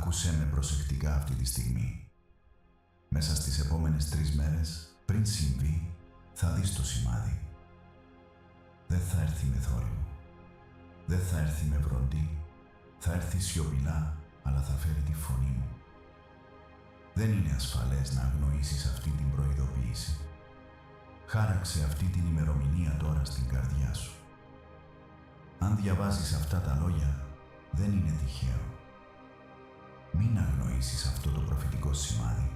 Άκουσέ με προσεκτικά αυτή τη στιγμή. Μέσα στις επόμενες 3 μέρες, πριν συμβεί, θα δεις το σημάδι. Δεν θα έρθει με θόρυβο. Δεν θα έρθει με βροντί. Θα έρθει σιωπηλά, αλλά θα φέρει τη φωνή μου. Δεν είναι ασφαλές να αγνοήσεις αυτή την προειδοποίηση. Χάραξε αυτή την ημερομηνία τώρα στην καρδιά σου. Αν διαβάζεις αυτά τα λόγια, δεν είναι τυχαίο. Μην αγνοήσεις αυτό το προφητικό σημάδι.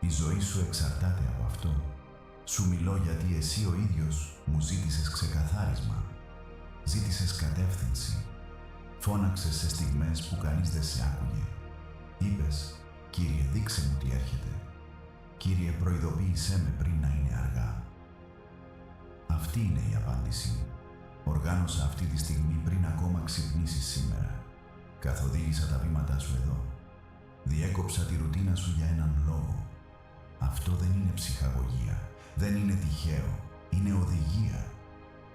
Η ζωή σου εξαρτάται από αυτό. Σου μιλώ γιατί εσύ ο ίδιος μου ζήτησες ξεκαθάρισμα. Ζήτησες κατεύθυνση. Φώναξες σε στιγμές που κανείς δεν σε άκουγε. Είπες, Κύριε, δείξε μου τι έρχεται. Κύριε, προειδοποίησέ με πριν να είναι αργά. Αυτή είναι η απάντησή μου. Οργάνωσα αυτή τη στιγμή πριν ακόμα ξυπνήσεις σήμερα. Καθοδήγησα τα βήματά σου εδώ. Διέκοψα τη ρουτίνα σου για έναν λόγο. Αυτό δεν είναι ψυχαγωγία. Δεν είναι τυχαίο. Είναι οδηγία.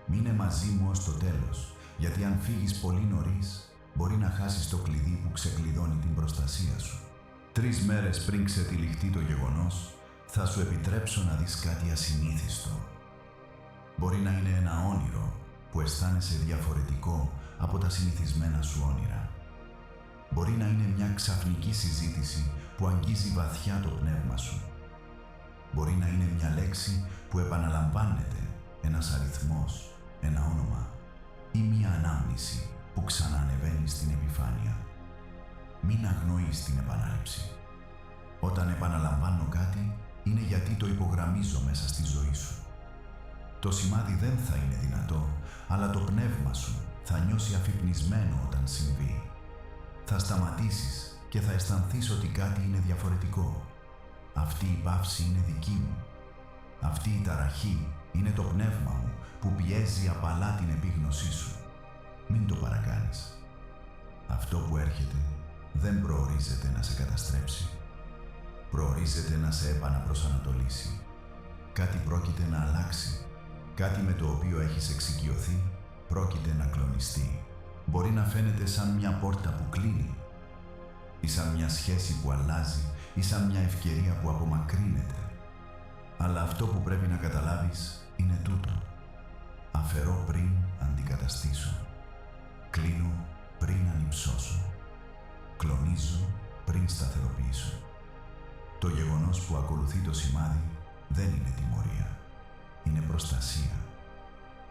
Μείνε μαζί μου ως το τέλος, γιατί αν φύγεις πολύ νωρίς, μπορεί να χάσεις το κλειδί που ξεκλειδώνει την προστασία σου. 3 μέρες πριν ξετυλιχτεί το γεγονός, θα σου επιτρέψω να δεις κάτι ασυνήθιστο. Μπορεί να είναι ένα όνειρο που αισθάνεσαι διαφορετικό από τα συνηθισμένα σου όνειρα. Μπορεί να είναι μια ξαφνική συζήτηση που αγγίζει βαθιά το πνεύμα σου. Μπορεί να είναι μια λέξη που επαναλαμβάνεται, ένας αριθμός, ένα όνομα ή μια ανάμνηση που ξαναανεβαίνει στην επιφάνεια. Μην αγνοείς την επανάληψη. Όταν επαναλαμβάνω κάτι, είναι γιατί το υπογραμμίζω μέσα στη ζωή σου. Το σημάδι δεν θα είναι δυνατό, αλλά το πνεύμα σου θα νιώσει αφυπνισμένο όταν συμβεί. Θα σταματήσεις και θα αισθανθείς ότι κάτι είναι διαφορετικό. Αυτή η παύση είναι δική μου. Αυτή η ταραχή είναι το πνεύμα μου που πιέζει απαλά την επίγνωσή σου. Μην το παρακάνεις. Αυτό που έρχεται δεν προορίζεται να σε καταστρέψει. Προορίζεται να σε επαναπροσανατολίσει. Κάτι πρόκειται να αλλάξει. Κάτι με το οποίο έχεις εξοικειωθεί πρόκειται να κλονιστεί. Μπορεί να φαίνεται σαν μια πόρτα που κλείνει, ή σαν μια σχέση που αλλάζει, ή σαν μια ευκαιρία που απομακρύνεται. Αλλά αυτό που πρέπει να καταλάβεις είναι τούτο. Αφαιρώ πριν αντικαταστήσω. Κλείνω πριν ανυψώσω. Κλονίζω πριν σταθεροποιήσω. Το γεγονός που ακολουθεί το σημάδι δεν είναι τιμωρία. Είναι προστασία.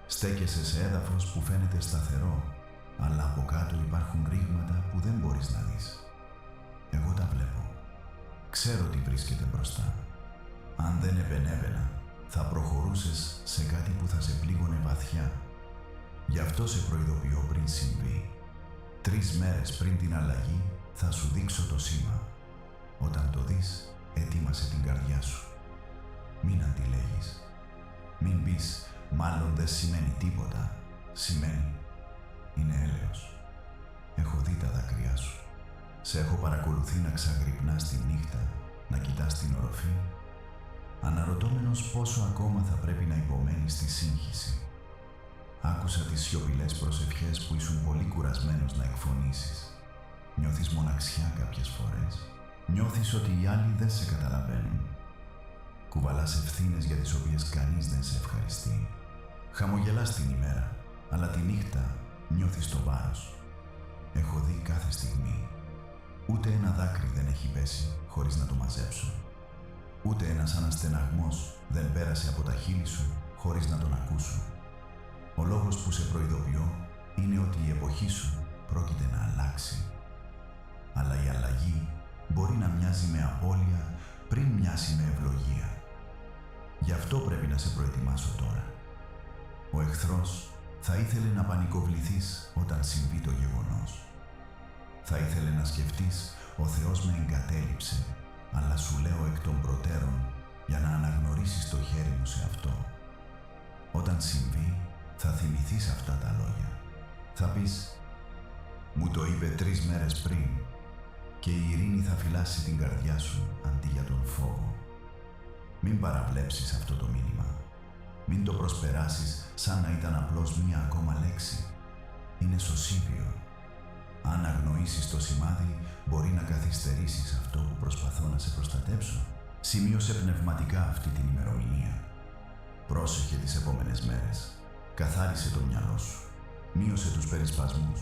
Στέκεσαι σε έδαφος που φαίνεται σταθερό, αλλά από κάτω υπάρχουν ρήγματα που δεν μπορείς να δεις. Εγώ τα βλέπω. Ξέρω τι βρίσκεται μπροστά. Αν δεν επενέβαινα, θα προχωρούσες σε κάτι που θα σε πλήγωνε βαθιά. Γι' αυτό σε προειδοποιώ πριν συμβεί. 3 μέρες πριν την αλλαγή θα σου δείξω το σήμα. Όταν το δεις, ετοίμασε την καρδιά σου. Μην αντιλέγεις. Μην πεις, μάλλον δεν σημαίνει τίποτα. Σημαίνει. Είναι έλεος. Έχω δει τα δάκρυά σου. Σε έχω παρακολουθεί να ξαγρυπνάς τη νύχτα, να κοιτάς την οροφή, αναρωτώμενος πόσο ακόμα θα πρέπει να υπομένεις τη σύγχυση. Άκουσα τις σιωπηλές προσευχές που ήσουν πολύ κουρασμένος να εκφωνήσεις. Νιώθεις μοναξιά κάποιες φορές. Νιώθεις ότι οι άλλοι δεν σε καταλαβαίνουν. Κουβαλάς ευθύνες για τις οποίες κανείς δεν σε ευχαριστεί. Χαμογελάς την ημέρα, αλλά τη νύχτα νιώθεις το βάρος. Έχω δει κάθε στιγμή. Ούτε ένα δάκρυ δεν έχει πέσει χωρίς να το μαζέψω. Ούτε ένας αναστεναγμός δεν πέρασε από τα χείλη σου χωρίς να τον ακούσω. Ο λόγος που σε προειδοποιώ είναι ότι η εποχή σου πρόκειται να αλλάξει. Αλλά η αλλαγή μπορεί να μοιάζει με απώλεια πριν μοιάσει με ευλογία. Γι' αυτό πρέπει να σε προετοιμάσω τώρα. Ο εχθρός θα ήθελε να πανικοβληθείς όταν συμβεί το γεγονός. Θα ήθελε να σκεφτείς, ο Θεός με εγκατέλειψε, αλλά σου λέω εκ των προτέρων για να αναγνωρίσεις το χέρι μου σε αυτό. Όταν συμβεί, θα θυμηθείς αυτά τα λόγια. Θα πεις, μου το είπε 3 μέρες πριν και η ειρήνη θα φυλάσει την καρδιά σου αντί για τον φόβο. Μην παραβλέψεις αυτό το μήνυμα. Μην το προσπεράσεις σαν να ήταν απλώς μία ακόμα λέξη. Είναι σωσίβιο. Αν αγνοήσεις το σημάδι, μπορεί να καθυστερήσεις αυτό που προσπαθώ να σε προστατέψω. Σημείωσε πνευματικά αυτή την ημερομηνία. Πρόσεχε τις επόμενες μέρες. Καθάρισε το μυαλό σου. Μείωσε τους περισπασμούς.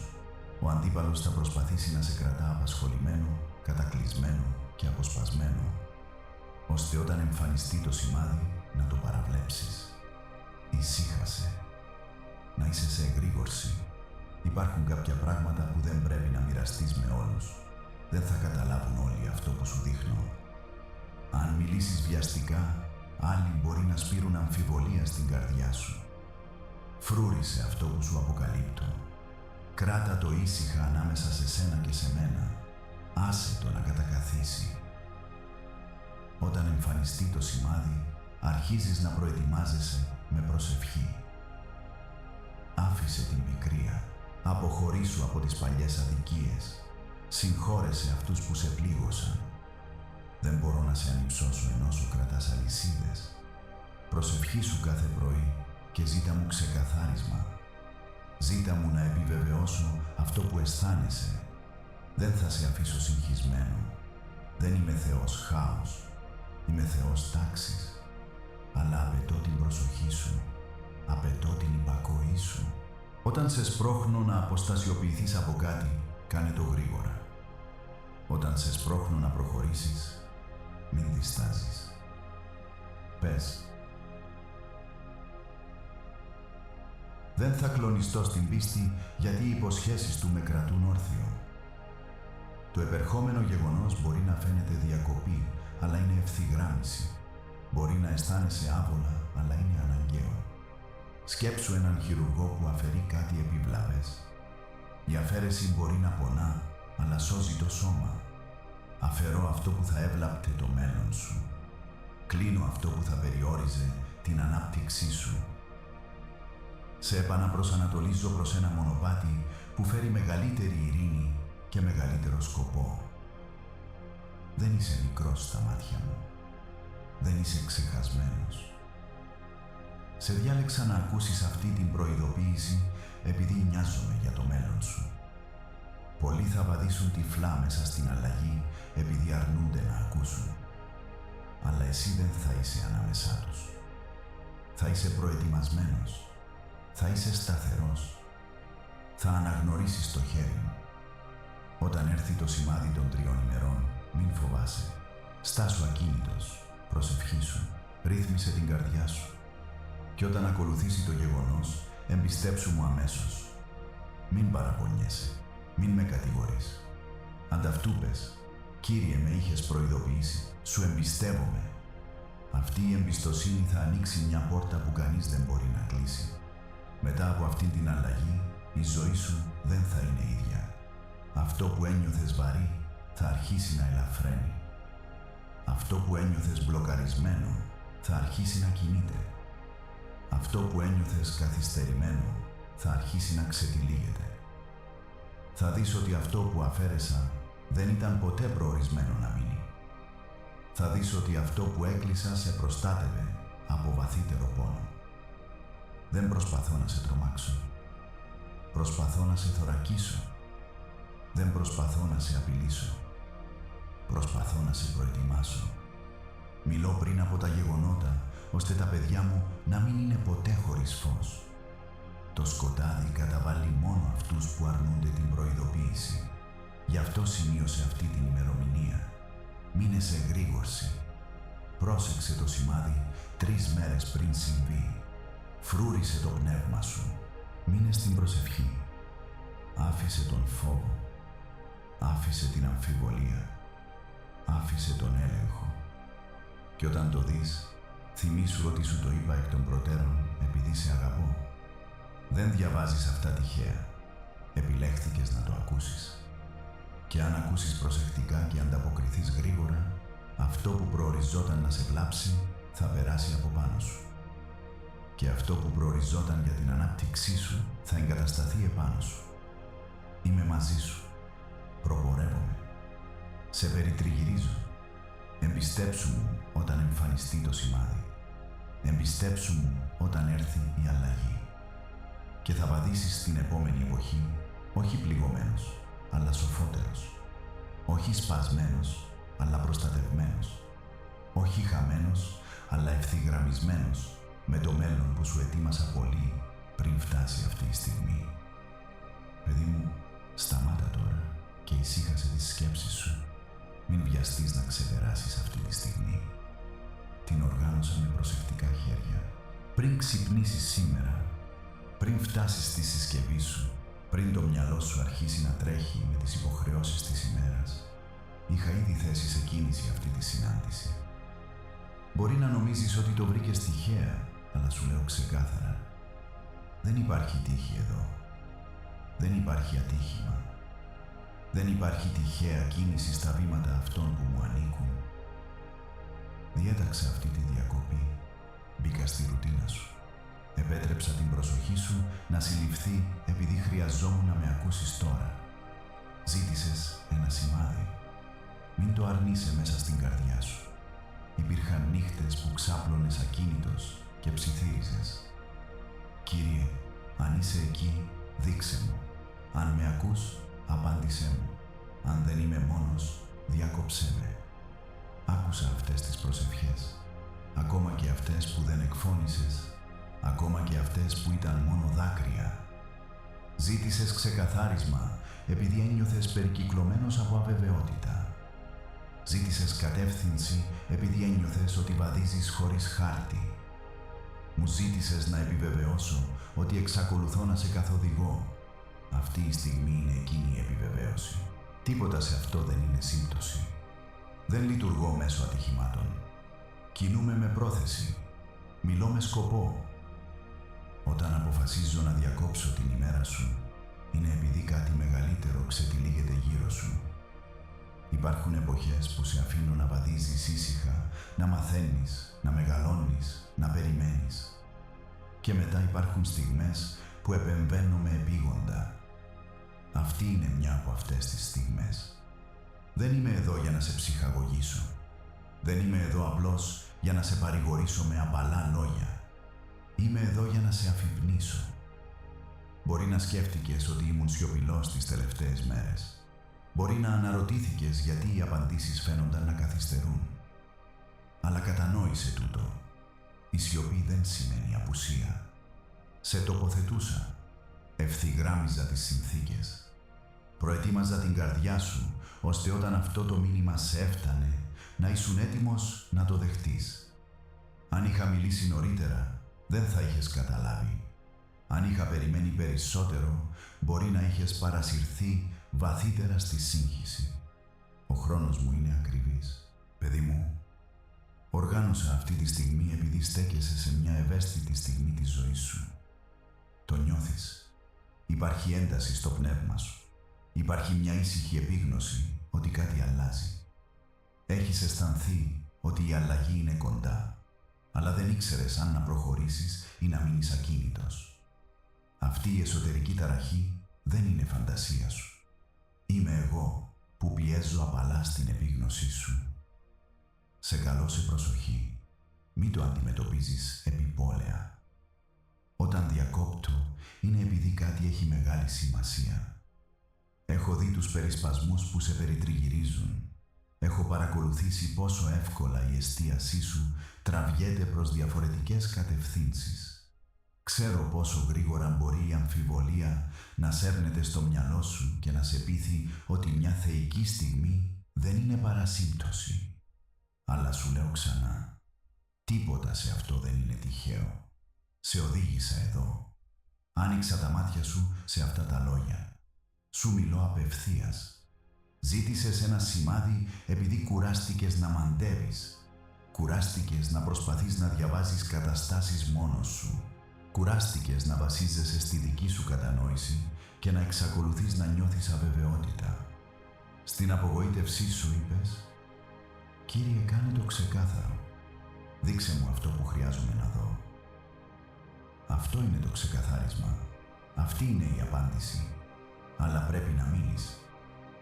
Ο αντίπαλος θα προσπαθήσει να σε κρατά απασχολημένο, κατακλεισμένο και αποσπασμένο, ώστε όταν εμφανιστεί το σημάδι να το παραβλέψεις. Ησύχασε. Να είσαι σε εγρήγορση. Υπάρχουν κάποια πράγματα που δεν πρέπει να μοιραστείς με όλους. Δεν θα καταλάβουν όλοι αυτό που σου δείχνω. Αν μιλήσεις βιαστικά, άλλοι μπορεί να σπείρουν αμφιβολία στην καρδιά σου. Φρούρισε αυτό που σου αποκαλύπτω. Κράτα το ήσυχα ανάμεσα σε σένα και σε μένα. Άσε το να κατακαθίσει. Όταν εμφανιστεί το σημάδι, αρχίζεις να προετοιμάζεσαι με προσευχή. Άφησε την πικρία. Αποχωρήσου από τις παλιές αδικίες. Συγχώρεσε αυτούς που σε πλήγωσαν. Δεν μπορώ να σε ανυψώσω ενώ σου κρατάς αλυσίδες. Προσευχήσου κάθε πρωί και ζήτα μου ξεκαθάρισμα. Ζήτα μου να επιβεβαιώσω αυτό που αισθάνεσαι. Δεν θα σε αφήσω συγχυσμένο. Δεν είμαι Θεός χάος. Είμαι Θεός τάξης. Αλλά απαιτώ την προσοχή σου. Απαιτώ την υπακοή σου. Όταν σε σπρώχνω να αποστασιοποιηθείς από κάτι, κάνε το γρήγορα. Όταν σε σπρώχνω να προχωρήσεις, μην διστάζεις. Πες. Δεν θα κλονιστώ στην πίστη γιατί οι υποσχέσεις του με κρατούν όρθιο. Το επερχόμενο γεγονός μπορεί να φαίνεται διακοπή, αλλά είναι ευθυγράμμιση. Μπορεί να αισθάνεσαι άβολα, αλλά είναι αναγκαίο. Σκέψου έναν χειρουργό που αφαιρεί κάτι επιβλαβές. Η αφαίρεση μπορεί να πονά, αλλά σώζει το σώμα. Αφαιρώ αυτό που θα έβλαπτε το μέλλον σου. Κλείνω αυτό που θα περιόριζε την ανάπτυξή σου. Σε επαναπροσανατολίζω προς ένα μονοπάτι που φέρει μεγαλύτερη ειρήνη και μεγαλύτερο σκοπό. Δεν είσαι μικρός στα μάτια μου. Δεν είσαι ξεχασμένος. Σε διάλεξα να ακούσεις αυτή την προειδοποίηση επειδή νοιάζομαι για το μέλλον σου. Πολλοί θα βαδίσουν τυφλά μέσα στην αλλαγή επειδή αρνούνται να ακούσουν. Αλλά εσύ δεν θα είσαι ανάμεσά τους. Θα είσαι προετοιμασμένος. Θα είσαι σταθερός. Θα αναγνωρίσεις το χέρι μου. Όταν έρθει το σημάδι των 3 ημερών, μην φοβάσαι. Στάσου ακίνητος. Προσευχήσου. Ρύθμισε την καρδιά σου. Και όταν ακολουθήσει το γεγονός, εμπιστέψου μου αμέσως. Μην παραπονιέσαι. Μην με κατηγορείς. Ανταυτού πες, Κύριε, με είχες προειδοποιήσει. Σου εμπιστεύομαι. Αυτή η εμπιστοσύνη θα ανοίξει μια πόρτα που κανείς δεν μπορεί να κλείσει. Μετά από αυτήν την αλλαγή, η ζωή σου δεν θα είναι ίδια. Αυτό που ένιωθες βαρύ θα αρχίσει να ελαφραίνει. Αυτό που ένιωθες μπλοκαρισμένο θα αρχίσει να κινείται. Αυτό που ένιωθες καθυστερημένο θα αρχίσει να ξετυλίγεται. Θα δεις ότι αυτό που αφαίρεσα δεν ήταν ποτέ προορισμένο να μείνει. Θα δεις ότι αυτό που έκλεισα σε προστάτευε από βαθύτερο πόνο. Δεν προσπαθώ να σε τρομάξω. Προσπαθώ να σε θωρακίσω. Δεν προσπαθώ να σε απειλήσω. Προσπαθώ να σε προετοιμάσω. Μιλώ πριν από τα γεγονότα, ώστε τα παιδιά μου να μην είναι ποτέ χωρίς φως. Το σκοτάδι καταβάλει μόνο αυτούς που αρνούνται την προειδοποίηση. Γι' αυτό σημείωσε αυτή την ημερομηνία. Μείνε σε εγρήγορση. Πρόσεξε το σημάδι 3 μέρες πριν συμβεί. Φρούρισε το πνεύμα σου. Μείνε στην προσευχή. Άφησε τον φόβο. Άφησε την αμφιβολία. Άφησε τον έλεγχο. Και όταν το δεις, θυμήσου ότι σου το είπα εκ των προτέρων επειδή σε αγαπώ. Δεν διαβάζεις αυτά τυχαία. Επιλέχθηκες να το ακούσεις. Και αν ακούσεις προσεκτικά και ανταποκριθείς γρήγορα, αυτό που προοριζόταν να σε βλάψει θα περάσει από πάνω σου. Και αυτό που προοριζόταν για την ανάπτυξή σου θα εγκατασταθεί επάνω σου. Είμαι μαζί σου. Προπορεύομαι. Σε περιτριγυρίζω. Εμπιστέψου μου όταν εμφανιστεί το σημάδι. Εμπιστέψου μου όταν έρθει η αλλαγή. Και θα βαδίσεις στην επόμενη εποχή, όχι πληγωμένος, αλλά σοφότερος. Όχι σπασμένος, αλλά προστατευμένος. Όχι χαμένος, αλλά ευθυγραμμισμένος με το μέλλον που σου ετοίμασα πολύ πριν φτάσει αυτή η στιγμή. Παιδί μου, σταμάτα τώρα και ησύχασε τις σκέψεις σου. Μην βιαστείς να ξεπεράσεις αυτή τη στιγμή. Την οργάνωσα με προσεκτικά χέρια. Πριν ξυπνήσεις σήμερα, πριν φτάσεις στη συσκευή σου, πριν το μυαλό σου αρχίσει να τρέχει με τις υποχρεώσεις της ημέρας, είχα ήδη θέσει σε κίνηση αυτή τη συνάντηση. Μπορεί να νομίζεις ότι το βρήκες τυχαία, αλλά σου λέω ξεκάθαρα, δεν υπάρχει τύχη εδώ. Δεν υπάρχει ατύχημα. Δεν υπάρχει τυχαία κίνηση στα βήματα αυτών που μου ανήκουν. Διέταξα αυτή τη διακοπή. Μπήκα στη ρουτίνα σου. Επέτρεψα την προσοχή σου να συλληφθεί επειδή χρειαζόμουν να με ακούσεις τώρα. Ζήτησες ένα σημάδι. Μην το αρνείσαι μέσα στην καρδιά σου. Υπήρχαν νύχτες που ξάπλωνες ακίνητος και ψιθύριζες. Κύριε, αν είσαι εκεί, δείξε μου. Αν με ακούς, απάντησέ μου. Αν δεν είμαι μόνος, διάκοψέ με. Άκουσα αυτές τις προσευχές. Ακόμα και αυτές που δεν εκφώνησες. Ακόμα και αυτές που ήταν μόνο δάκρυα. Ζήτησες ξεκαθάρισμα επειδή ένιωθες περικυκλωμένος από αβεβαιότητα. Ζήτησες κατεύθυνση επειδή ένιωθες ότι βαδίζεις χωρίς χάρτη. Μου ζήτησες να επιβεβαιώσω ότι εξακολουθώ να σε καθοδηγώ. Αυτή η στιγμή είναι εκείνη η επιβεβαίωση. Τίποτα σε αυτό δεν είναι σύμπτωση. Δεν λειτουργώ μέσω ατυχημάτων. Κινούμαι με πρόθεση. Μιλώ με σκοπό. Όταν αποφασίζω να διακόψω την ημέρα σου, είναι επειδή κάτι μεγαλύτερο ξετυλίγεται γύρω σου. Υπάρχουν εποχές που σε αφήνω να βαδίζεις ήσυχα, να μαθαίνεις, να μεγαλώνεις, να περιμένεις. Και μετά υπάρχουν στιγμές που επεμβαίνω με επίγοντα. Αυτή είναι μια από αυτές τις στιγμές. Δεν είμαι εδώ για να σε ψυχαγωγήσω. Δεν είμαι εδώ απλώς για να σε παρηγορήσω με απαλά λόγια. Είμαι εδώ για να σε αφυπνήσω. Μπορεί να σκέφτηκες ότι ήμουν σιωπηλός τις τελευταίες μέρες. Μπορεί να αναρωτήθηκες γιατί οι απαντήσεις φαίνονταν να καθυστερούν. Αλλά κατανόησε τούτο. Η σιωπή δεν σημαίνει απουσία. Σε τοποθετούσα. Ευθυγράμμιζα τις συνθήκες. Προετοίμαζα την καρδιά σου, ώστε όταν αυτό το μήνυμα σε έφτανε, να ήσουν έτοιμος να το δεχτείς. Αν είχα μιλήσει νωρίτερα, δεν θα είχες καταλάβει. Αν είχα περιμένει περισσότερο, μπορεί να είχες παρασυρθεί βαθύτερα στη σύγχυση. Ο χρόνος μου είναι ακριβής. Παιδί μου, οργάνωσα αυτή τη στιγμή επειδή στέκεσαι σε μια ευαίσθητη στιγμή της ζωής σου. Το νιώθεις. Υπάρχει ένταση στο πνεύμα σου. Υπάρχει μια ήσυχη επίγνωση ότι κάτι αλλάζει. Έχεις αισθανθεί ότι η αλλαγή είναι κοντά, αλλά δεν ήξερες αν να προχωρήσεις ή να μείνεις ακίνητος. Αυτή η εσωτερική ταραχή δεν είναι φαντασία σου. Είμαι εγώ που πιέζω απαλά στην επίγνωσή σου. Σε καλώ σε προσοχή. Μην το αντιμετωπίζεις επιπόλαια. Όταν διακόπτω, είναι επειδή κάτι έχει μεγάλη σημασία. Έχω δει τους περισπασμούς που σε περιτριγυρίζουν. Έχω παρακολουθήσει πόσο εύκολα η εστίασή σου τραβιέται προς διαφορετικές κατευθύνσεις. Ξέρω πόσο γρήγορα μπορεί η αμφιβολία να σέρνεται στο μυαλό σου και να σε πείθει ότι μια θεϊκή στιγμή δεν είναι παρά σύμπτωση. Αλλά σου λέω ξανά, τίποτα σε αυτό δεν είναι τυχαίο. Σε οδήγησα εδώ. Άνοιξα τα μάτια σου σε αυτά τα λόγια. Σου μιλώ απευθείας. Ζήτησες ένα σημάδι επειδή κουράστηκες να μαντεύεις. Κουράστηκες να προσπαθείς να διαβάζεις καταστάσεις μόνος σου. Κουράστηκες να βασίζεσαι στη δική σου κατανόηση και να εξακολουθείς να νιώθεις αβεβαιότητα. Στην απογοήτευσή σου είπες, «Κύριε, κάνε το ξεκάθαρο. Δείξε μου αυτό που χρειάζομαι να δω». Αυτό είναι το ξεκαθάρισμα. Αυτή είναι η απάντηση. Αλλά πρέπει να μείνεις.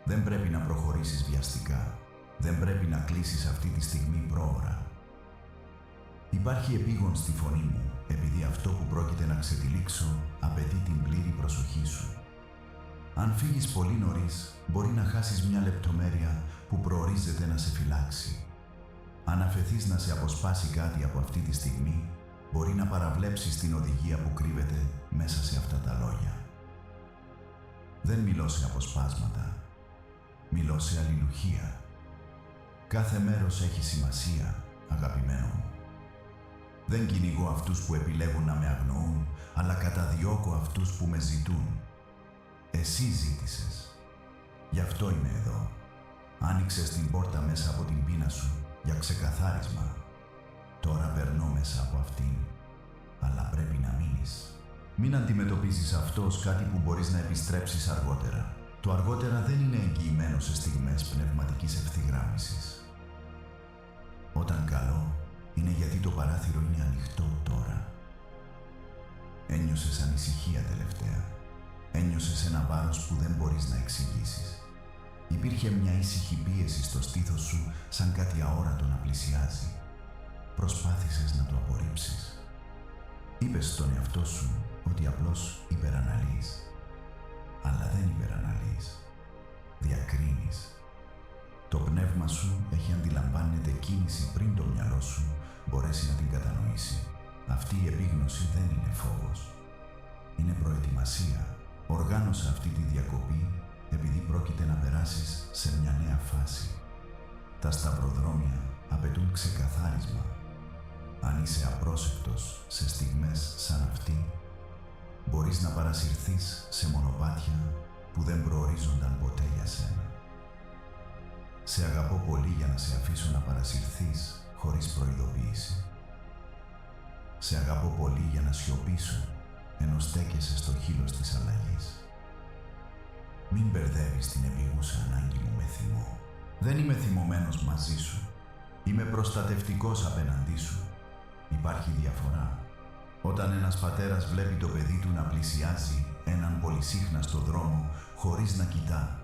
Δεν πρέπει να προχωρήσεις βιαστικά. Δεν πρέπει να κλείσεις αυτή τη στιγμή πρόωρα. Υπάρχει επίγον στη φωνή μου, επειδή αυτό που πρόκειται να ξετυλίξω απαιτεί την πλήρη προσοχή σου. Αν φύγεις πολύ νωρίς, μπορεί να χάσεις μια λεπτομέρεια που προορίζεται να σε φυλάξει. Αν αφεθείς να σε αποσπάσει κάτι από αυτή τη στιγμή, μπορεί να παραβλέψεις την οδηγία που κρύβεται μέσα σε αυτά τα λόγια. Δεν μιλώ σε αποσπάσματα. Μιλώ σε αλληλουχία. Κάθε μέρος έχει σημασία, αγαπημένο μου. Δεν κυνηγώ αυτούς που επιλέγουν να με αγνοούν, αλλά καταδιώκω αυτούς που με ζητούν. Εσύ ζήτησες. Γι' αυτό είμαι εδώ. Άνοιξες την πόρτα μέσα από την πείνα σου για ξεκαθάρισμα. Τώρα περνώ μέσα από αυτήν, αλλά πρέπει να μείνεις. Μην αντιμετωπίζεις αυτό ως κάτι που μπορείς να επιστρέψεις αργότερα. Το αργότερα δεν είναι εγγυημένο σε στιγμές πνευματικής ευθυγράμμισης. Όταν καλώ, είναι γιατί το παράθυρο είναι ανοιχτό τώρα. Ένιωσες ανησυχία τελευταία. Ένιωσες ένα βάρος που δεν μπορείς να εξηγήσεις. Υπήρχε μια ήσυχη πίεση στο στήθος σου, σαν κάτι αόρατο να πλησιάζει. Προσπάθησες να το απορρίψεις. Είπες στον εαυτό σου ότι απλώς υπεραναλύεις. Αλλά δεν υπεραναλύεις. Διακρίνεις. Το πνεύμα σου έχει αντιλαμβάνεται κίνηση πριν το μυαλό σου μπορέσει να την κατανοήσει. Αυτή η επίγνωση δεν είναι φόβος. Είναι προετοιμασία. Οργάνωσα αυτή τη διακοπή επειδή πρόκειται να περάσεις σε μια νέα φάση. Τα σταυροδρόμια απαιτούν ξεκαθάρισμα. Αν είσαι απρόσεκτος σε στιγμές σαν αυτή, μπορείς να παρασυρθείς σε μονοπάτια που δεν προορίζονταν ποτέ για σένα. Σε αγαπώ πολύ για να σε αφήσω να παρασυρθείς χωρίς προειδοποίηση. Σε αγαπώ πολύ για να σιωπήσω ενώ στέκεσαι στο χείλος της αλλαγής. Μην μπερδεύεις την επίγουσα ανάγκη μου με θυμό. Δεν είμαι θυμωμένος μαζί σου. Είμαι προστατευτικός απέναντί σου. Υπάρχει διαφορά. Όταν ένας πατέρας βλέπει το παιδί του να πλησιάζει έναν πολυσύχναστο δρόμο χωρίς να κοιτά,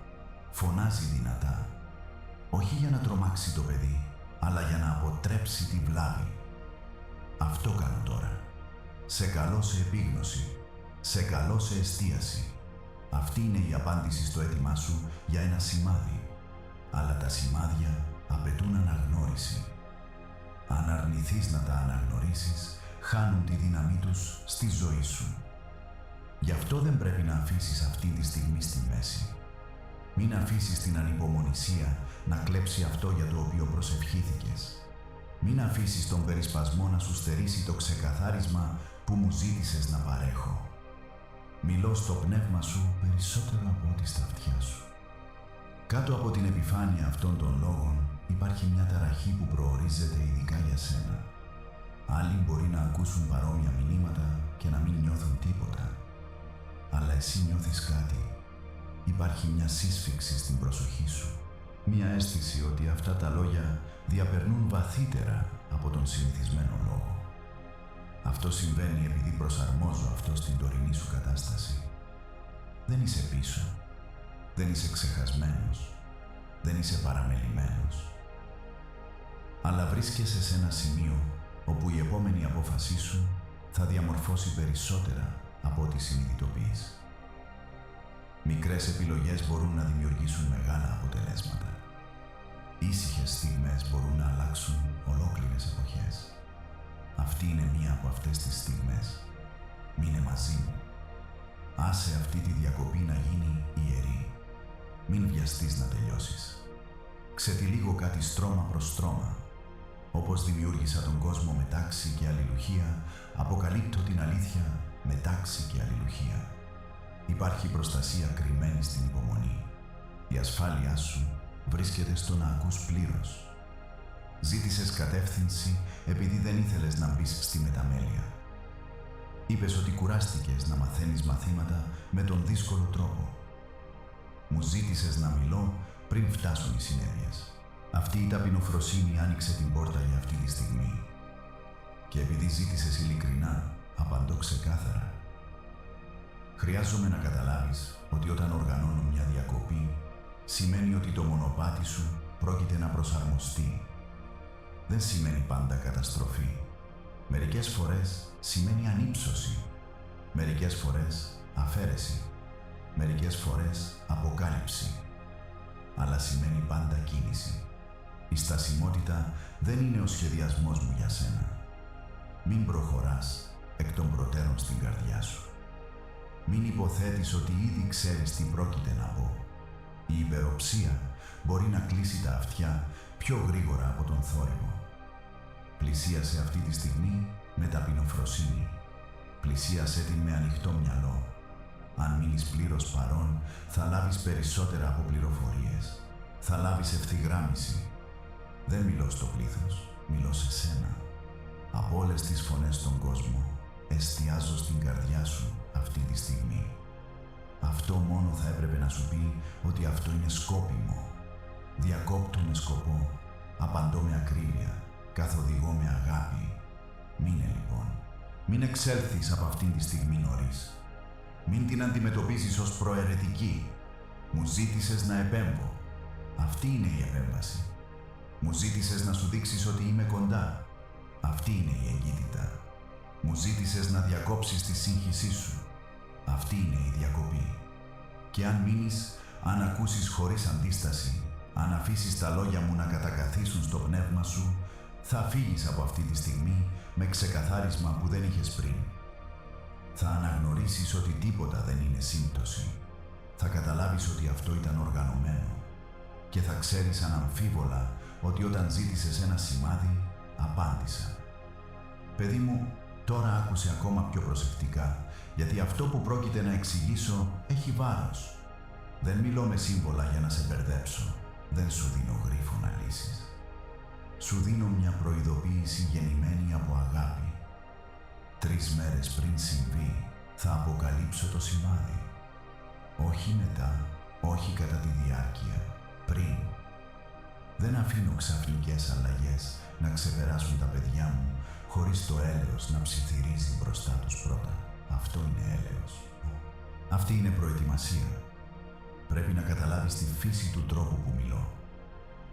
φωνάζει δυνατά. Όχι για να τρομάξει το παιδί, αλλά για να αποτρέψει τη βλάβη. Αυτό κάνω τώρα. Σε καλώ σε επίγνωση. Σε καλώ σε εστίαση. Αυτή είναι η απάντηση στο αίτημά σου για ένα σημάδι. Αλλά τα σημάδια απαιτούν αναγνώριση. Αν αρνηθείς να τα αναγνωρίσεις, χάνουν τη δύναμή τους στη ζωή σου. Γι' αυτό δεν πρέπει να αφήσεις αυτή τη στιγμή στη μέση. Μην αφήσεις την ανυπομονησία να κλέψει αυτό για το οποίο προσευχήθηκες. Μην αφήσεις τον περισπασμό να σου στερήσει το ξεκαθάρισμα που μου ζήτησες να παρέχω. Μιλώ στο πνεύμα σου περισσότερο από ό,τι στα αυτιά σου. Κάτω από την επιφάνεια αυτών των λόγων υπάρχει μια ταραχή που προορίζεται ειδικά για σένα. Άλλοι μπορεί να ακούσουν παρόμοια μηνύματα και να μην νιώθουν τίποτα. Αλλά εσύ νιώθεις κάτι. Υπάρχει μια σύσφυξη στην προσοχή σου. Μια αίσθηση ότι αυτά τα λόγια διαπερνούν βαθύτερα από τον συνηθισμένο λόγο. Αυτό συμβαίνει επειδή προσαρμόζω αυτό στην τωρινή σου κατάσταση. Δεν είσαι πίσω. Δεν είσαι ξεχασμένος. Δεν είσαι παραμελημένος. Αλλά βρίσκεσαι σε ένα σημείο όπου η επόμενη απόφασή σου θα διαμορφώσει περισσότερα από ό,τι συνειδητοποιείς. Μικρές επιλογές μπορούν να δημιουργήσουν μεγάλα αποτελέσματα. Ήσυχες στιγμές μπορούν να αλλάξουν ολόκληρες εποχές. Αυτή είναι μία από αυτές τις στιγμές. Μείνε μαζί μου. Άσε αυτή τη διακοπή να γίνει ιερή. Μην βιαστείς να τελειώσεις. Ξετυλίγω κάτι στρώμα προς στρώμα. Όπως δημιούργησα τον κόσμο με τάξη και αλληλουχία, αποκαλύπτω την αλήθεια με τάξη και αλληλουχία. Υπάρχει προστασία κρυμμένη στην υπομονή. Η ασφάλειά σου βρίσκεται στο να ακούς πλήρως. Ζήτησες κατεύθυνση επειδή δεν ήθελες να μπεις στη μεταμέλεια. Είπες ότι κουράστηκες να μαθαίνεις μαθήματα με τον δύσκολο τρόπο. Μου ζήτησες να μιλώ πριν φτάσουν οι συνέπειες. Αυτή η ταπεινοφροσύνη άνοιξε την πόρτα για αυτή τη στιγμή. Και επειδή ζήτησες ειλικρινά, απαντώ ξεκάθαρα. Χρειάζομαι να καταλάβεις ότι όταν οργανώνω μια διακοπή, σημαίνει ότι το μονοπάτι σου πρόκειται να προσαρμοστεί. Δεν σημαίνει πάντα καταστροφή. Μερικές φορές σημαίνει ανύψωση. Μερικές φορές αφαίρεση. μερικές φορές αποκάλυψη, αλλά σημαίνει πάντα κίνηση. Η στασιμότητα δεν είναι ο σχεδιασμός μου για σένα. Μην προχωράς εκ των προτέρων στην καρδιά σου. Μην υποθέτεις ότι ήδη ξέρεις τι πρόκειται να πω. Η υπεροψία μπορεί να κλείσει τα αυτιά πιο γρήγορα από τον θόρυβο. Πλησίασε αυτή τη στιγμή με ταπεινοφροσύνη. Πλησίασέ την με ανοιχτό μυαλό. Αν μείνεις πλήρως παρόν, θα λάβεις περισσότερα από πληροφορίες. Θα λάβεις ευθυγράμμιση. Δεν μιλώ στο πλήθος, μιλώ σε σένα. Από όλες τις φωνές στον κόσμο, εστιάζω στην καρδιά σου αυτή τη στιγμή. Αυτό μόνο θα έπρεπε να σου πει ότι αυτό είναι σκόπιμο. Διακόπτω με σκοπό, απαντώ με ακρίβεια, καθοδηγώ με αγάπη. Μείνε λοιπόν. Μην εξέλθεις από αυτήν τη στιγμή νωρίς. Μην την αντιμετωπίζεις ως προαιρετική. Μου ζήτησες να επέμβω. Αυτή είναι η επέμβαση. Μου ζήτησες να σου δείξεις ότι είμαι κοντά. Αυτή είναι η εγκύτητα. Μου ζήτησες να διακόψεις τη σύγχυσή σου. Αυτή είναι η διακοπή. Και αν μείνεις, αν ακούσεις χωρίς αντίσταση, αν αφήσεις τα λόγια μου να κατακαθίσουν στο πνεύμα σου, θα φύγεις από αυτή τη στιγμή με ξεκαθάρισμα που δεν είχες πριν. Θα αναγνωρίσεις ότι τίποτα δεν είναι σύμπτωση. Θα καταλάβεις ότι αυτό ήταν οργανωμένο. Και θα ξέρεις αναμφίβολα ότι όταν ζήτησες ένα σημάδι, απάντησα. Παιδί μου, τώρα άκουσε ακόμα πιο προσεκτικά, γιατί αυτό που πρόκειται να εξηγήσω έχει βάρος. Δεν μιλώ με σύμβολα για να σε μπερδέψω. Δεν σου δίνω γρίφο να λύσεις. Σου δίνω μια προειδοποίηση γεννημένη από αγάπη. 3 μέρες πριν συμβεί, θα αποκαλύψω το σημάδι. Όχι μετά, όχι κατά τη διάρκεια, πριν. Δεν αφήνω ξαφνικές αλλαγές να ξεπεράσουν τα παιδιά μου χωρίς το έλεος να ψιθυρίζει μπροστά τους πρώτα. Αυτό είναι έλεος. Αυτή είναι προετοιμασία. Πρέπει να καταλάβεις τη φύση του τρόπου που μιλώ.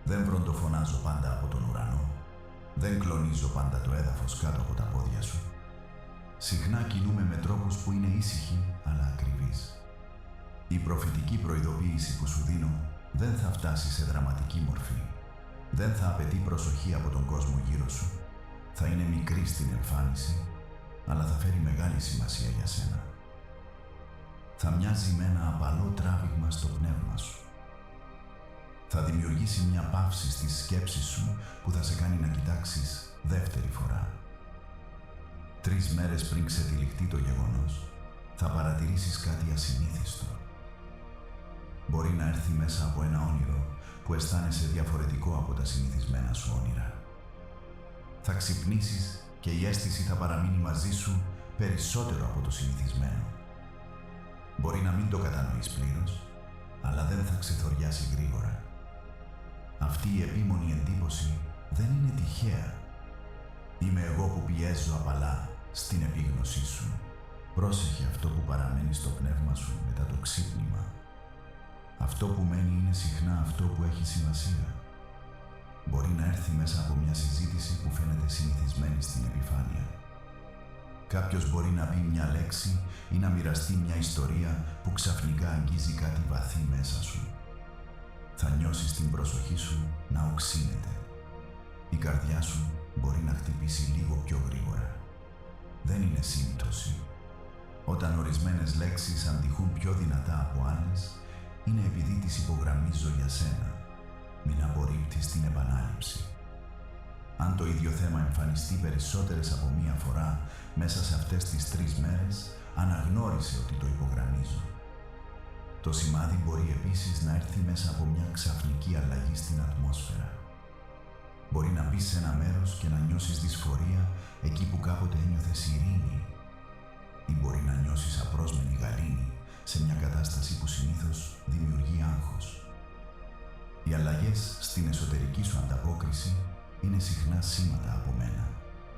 Δεν βροντοφωνάζω πάντα από τον ουρανό. Δεν κλονίζω πάντα το έδαφος κάτω από τα πόδια σου. Συχνά κινούμε με τρόπους που είναι ήσυχοι αλλά ακριβείς. Η προφητική προειδοποίηση που σου δίνω δεν θα φτάσει σε δραματική μορφή. Δεν θα απαιτεί προσοχή από τον κόσμο γύρω σου. Θα είναι μικρή στην εμφάνιση, αλλά θα φέρει μεγάλη σημασία για σένα. Θα μοιάζει με ένα απαλό τράβηγμα στο πνεύμα σου. Θα δημιουργήσει μια παύση στη σκέψη σου που θα σε κάνει να κοιτάξεις δεύτερη φορά. 3 μέρες πριν ξετυλιχτεί το γεγονός, θα παρατηρήσεις κάτι ασυνήθιστο. Μπορεί να έρθει μέσα από ένα όνειρο που αισθάνεσαι διαφορετικό από τα συνηθισμένα σου όνειρα. Θα ξυπνήσεις και η αίσθηση θα παραμείνει μαζί σου περισσότερο από το συνηθισμένο. Μπορεί να μην το κατανοείς πλήρως, αλλά δεν θα ξεθοριάσει γρήγορα. Αυτή η επίμονη εντύπωση δεν είναι τυχαία. Είμαι εγώ που πιέζω απαλά στην επίγνωσή σου. Πρόσεχε αυτό που παραμένει στο πνεύμα σου μετά το ξύπνημα. Αυτό που μένει είναι συχνά αυτό που έχει σημασία. Μπορεί να έρθει μέσα από μια συζήτηση που φαίνεται συνηθισμένη στην επιφάνεια. Κάποιος μπορεί να πει μια λέξη ή να μοιραστεί μια ιστορία που ξαφνικά αγγίζει κάτι βαθύ μέσα σου. Θα νιώσεις την προσοχή σου να οξύνεται. Η καρδιά σου μπορεί να χτυπήσει λίγο πιο γρήγορα. Δεν είναι σύμπτωση. Όταν ορισμένες λέξεις αντιχούν πιο δυνατά από άλλες, είναι επειδή τις υπογραμμίζω για σένα. Μην απορρίπτεις την επανάληψη. Αν το ίδιο θέμα εμφανιστεί περισσότερες από μία φορά μέσα σε αυτές τις 3 μέρες, αναγνώρισε ότι το υπογραμμίζω. Το σημάδι μπορεί επίσης να έρθει μέσα από μια ξαφνική αλλαγή στην ατμόσφαιρα. Μπορεί να μπεις σε ένα μέρος και να νιώσεις δυσφορία εκεί που κάποτε ένιωθες ειρήνη. Ή μπορεί να νιώσεις απρόσμενη γαλήνη σε μια κατάσταση που συνήθως δημιουργεί άγχος. Οι αλλαγές στην εσωτερική σου ανταπόκριση είναι συχνά σήματα από μένα.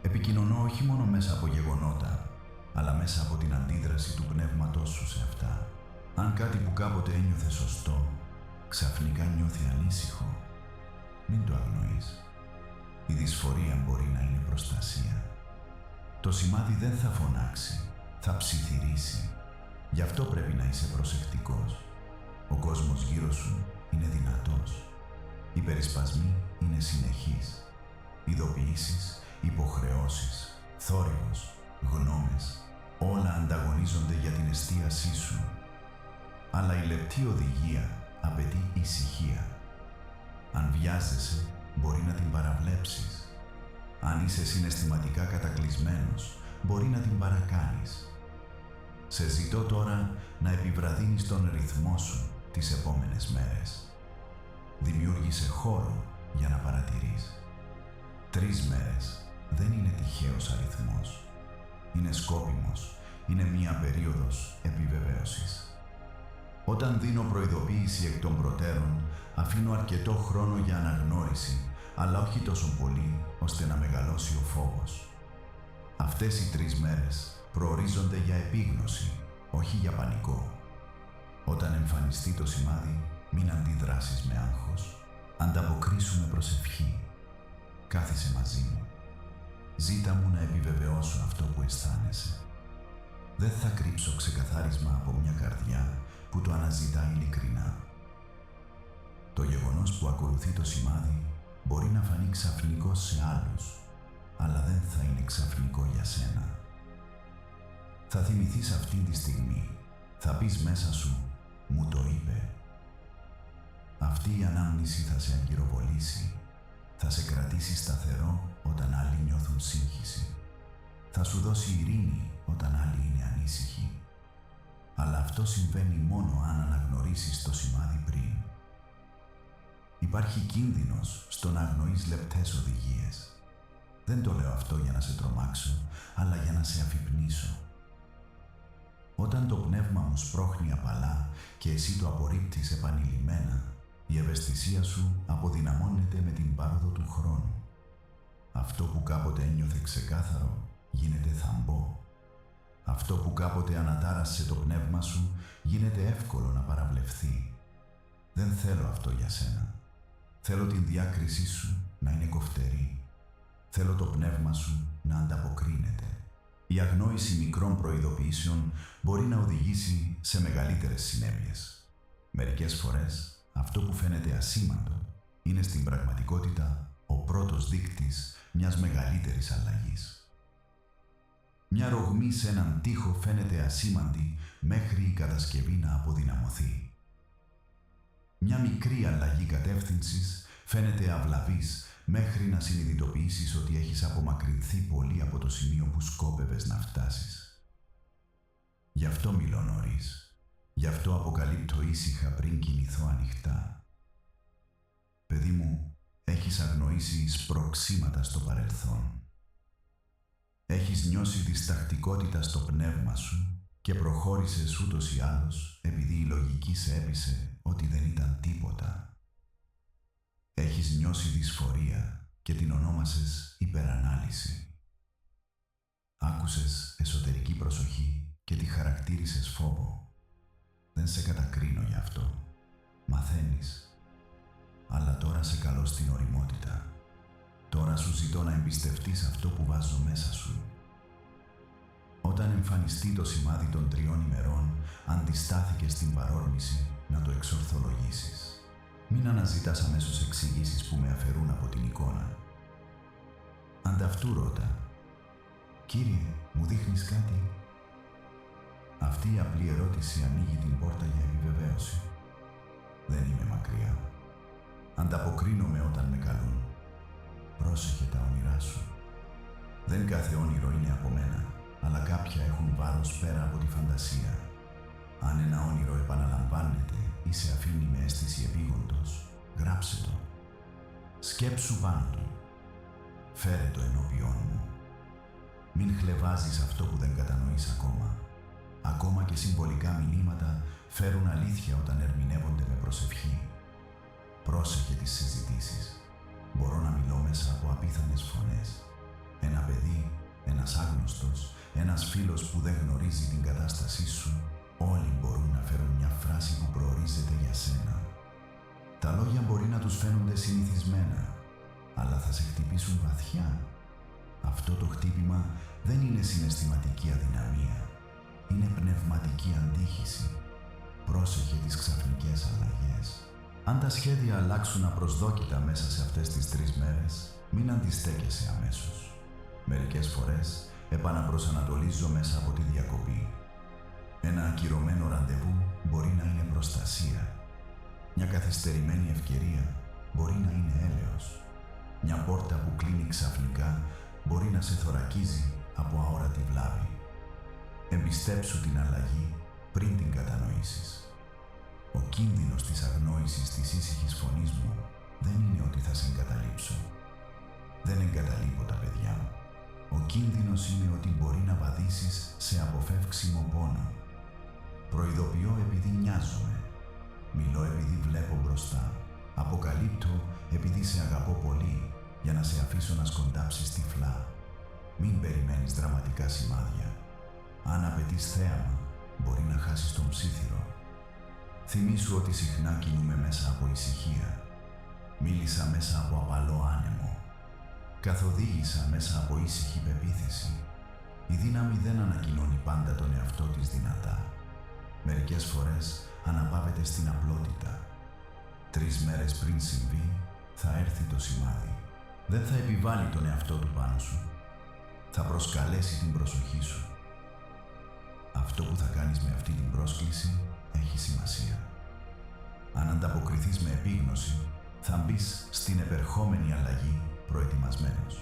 Επικοινωνώ όχι μόνο μέσα από γεγονότα, αλλά μέσα από την αντίδραση του πνεύματός σου σε αυτά. Αν κάτι που κάποτε ένιωθε σωστό, ξαφνικά νιώθει ανήσυχο, μην το αγνοείς. Η δυσφορία μπορεί να είναι προστασία. Το σημάδι δεν θα φωνάξει, θα ψιθυρίσει. Γι' αυτό πρέπει να είσαι προσεκτικός. Ο κόσμος γύρω σου είναι δυνατός. Οι περισπασμοί είναι συνεχείς. Ειδοποιήσεις, υποχρεώσεις, θόρυβος, γνώμες, όλα ανταγωνίζονται για την εστίασή σου. Αλλά η λεπτή οδηγία απαιτεί ησυχία. Αν βιάζεσαι, μπορεί να την παραβλέψεις. Αν είσαι συναισθηματικά κατακλεισμένος, μπορεί να την παρακάνεις. Σε ζητώ τώρα να επιβραδύνεις τον ρυθμό σου τις επόμενες μέρες. Δημιούργησε χώρο για να παρατηρείς. 3 μέρες δεν είναι τυχαίος αριθμός. Είναι σκόπιμος, είναι μία περίοδος επιβεβαίωσης. Όταν δίνω προειδοποίηση εκ των προτέρων, αφήνω αρκετό χρόνο για αναγνώριση, αλλά όχι τόσο πολύ ώστε να μεγαλώσει ο φόβος. Αυτές οι 3 μέρες προορίζονται για επίγνωση, όχι για πανικό. Όταν εμφανιστεί το σημάδι, μην αντιδράσεις με άγχος. Ανταποκρίσου με προσευχή. Κάθισε μαζί μου. Ζήτα μου να επιβεβαιώσω αυτό που αισθάνεσαι. Δεν θα κρύψω ξεκαθάρισμα από μια καρδιά που το αναζητά ειλικρινά. Το γεγονός που ακολουθεί το σημάδι μπορεί να φανεί ξαφνικό σε άλλους, αλλά δεν θα είναι ξαφνικό για σένα. Θα θυμηθείς αυτή τη στιγμή. Θα πεις μέσα σου, μου το είπε. Αυτή η ανάμνηση θα σε αγκυροβολήσει. Θα σε κρατήσει σταθερό όταν άλλοι νιώθουν σύγχυση. Θα σου δώσει ειρήνη όταν άλλοι είναι ανήσυχοι. Αλλά αυτό συμβαίνει μόνο αν αναγνωρίσεις το σημάδι πριν. Υπάρχει κίνδυνος στο να αγνοείς λεπτές οδηγίες. Δεν το λέω αυτό για να σε τρομάξω, αλλά για να σε αφυπνίσω. Όταν το πνεύμα μου σπρώχνει απαλά και εσύ το απορρίπτεις επανειλημμένα, η ευαισθησία σου αποδυναμώνεται με την πάροδο του χρόνου. Αυτό που κάποτε ένιωθε ξεκάθαρο γίνεται θαμπό. Αυτό που κάποτε ανατάρασε το πνεύμα σου γίνεται εύκολο να παραβλεφθεί. Δεν θέλω αυτό για σένα. Θέλω την διάκρισή σου να είναι κοφτερή. Θέλω το πνεύμα σου να ανταποκρίνεται. Η αγνόηση μικρών προειδοποιήσεων μπορεί να οδηγήσει σε μεγαλύτερες συνέπειες. Μερικές φορές, αυτό που φαίνεται ασήμαντο είναι στην πραγματικότητα ο πρώτος δείκτης μιας μεγαλύτερης αλλαγής. Μια ρογμή σε έναν τοίχο φαίνεται ασήμαντη μέχρι η κατασκευή να αποδυναμωθεί. Μια μικρή αλλαγή κατεύθυνσης φαίνεται αυλαβής μέχρι να συνειδητοποιήσεις ότι έχεις απομακρυνθεί πολύ από το σημείο που σκόπευες να φτάσεις. Γι' αυτό μιλώ νωρίς. Γι' αυτό αποκαλύπτω ήσυχα πριν κοιμηθώ ανοιχτά. Παιδί μου, έχεις αγνοήσει σπροξήματα στο παρελθόν. Έχεις νιώσει διστακτικότητα στο πνεύμα σου και προχώρησες ούτως ή άλλως επειδή η λογική σε έπεισε ότι δεν ήταν τίποτα. Έχεις νιώσει δυσφορία και την ονόμασες υπερανάλυση. Άκουσες εσωτερική προσοχή και τη χαρακτήρισες φόβο. Δεν σε κατακρίνω γι' αυτό. Μαθαίνεις. Αλλά τώρα σε καλώ στην ωριμότητα. Τώρα σου ζητώ να εμπιστευτείς αυτό που βάζω μέσα σου. Όταν εμφανιστεί το σημάδι των 3 ημερών, αντιστάθηκες στην παρόρμηση να το εξορθολογήσεις. Μην αναζητάς αμέσως εξηγήσεις που με αφαιρούν από την εικόνα. Ανταυτού ρώτα. Κύριε, μου δείχνεις κάτι? Αυτή η απλή ερώτηση ανοίγει την πόρτα για επιβεβαίωση. Δεν είμαι μακριά. Ανταποκρίνομαι όταν με καλούν. Πρόσεχε τα όνειρά σου. Δεν κάθε όνειρο είναι από μένα, αλλά κάποια έχουν βάρος πέρα από τη φαντασία. Αν ένα όνειρο επαναλαμβάνεται ή σε αφήνει με αίσθηση επίγοντος, γράψε το. Σκέψου πάνω του. Φέρε το ενώπιόν μου. Μην χλευάζεις αυτό που δεν κατανοείς ακόμα. Ακόμα και συμβολικά μηνύματα φέρουν αλήθεια όταν ερμηνεύονται με προσευχή. Πρόσεχε τις συζητήσεις. Μπορώ να μιλώ μέσα από απίθανες φωνές. Ένα παιδί, ένας άγνωστος, ένας φίλος που δεν γνωρίζει την κατάστασή σου, όλοι μπορούν να φέρουν μια φράση που προορίζεται για σένα. Τα λόγια μπορεί να τους φαίνονται συνηθισμένα, αλλά θα σε χτυπήσουν βαθιά. Αυτό το χτύπημα δεν είναι συναισθηματική αδυναμία. είναι πνευματική αντίχηση. Πρόσεχε τις ξαφνικές αλλαγές. Αν τα σχέδια αλλάξουν απροσδόκητα μέσα σε αυτές τις 3 μέρες, μην αντιστέκεσαι αμέσως. Μερικές φορές επαναπροσανατολίζω μέσα από τη διακοπή. Ένα ακυρωμένο ραντεβού μπορεί να είναι προστασία. Μια καθυστερημένη ευκαιρία μπορεί να είναι έλεος. Μια πόρτα που κλείνει ξαφνικά μπορεί να σε θωρακίζει από αόρατη βλάβη. Εμπιστέψου την αλλαγή πριν την κατανοήσεις. Ο κίνδυνος της αγνόησης της ήσυχης φωνής μου δεν είναι ότι θα σε εγκαταλείψω. Δεν εγκαταλείπω τα παιδιά μου. Ο κίνδυνος είναι ότι μπορεί να βαδίσεις σε αποφεύξιμο πόνο. Προειδοποιώ επειδή νοιάζομαι. Μιλώ επειδή βλέπω μπροστά. Αποκαλύπτω επειδή σε αγαπώ πολύ για να σε αφήσω να σκοντάψεις τυφλά. Μην περιμένεις δραματικά σημάδια. Αν απαιτείς θέαμα, μπορεί να χάσεις τον ψήθυρο. Θυμήσου ότι συχνά κινούμε μέσα από ησυχία. Μίλησα μέσα από απαλό άνεμο. Καθοδήγησα μέσα από ήσυχη πεποίθηση. Η δύναμη δεν ανακοινώνει πάντα τον εαυτό της δυνατά. Μερικές φορές αναπαύεται στην απλότητα. 3 μέρες πριν συμβεί, θα έρθει το σημάδι. Δεν θα επιβάλλει τον εαυτό του πάνω σου. Θα προσκαλέσει την προσοχή σου. Αυτό που θα κάνεις με αυτή την πρόσκληση έχει σημασία. Αν ανταποκριθείς με επίγνωση, θα μπεις στην επερχόμενη αλλαγή προετοιμασμένος.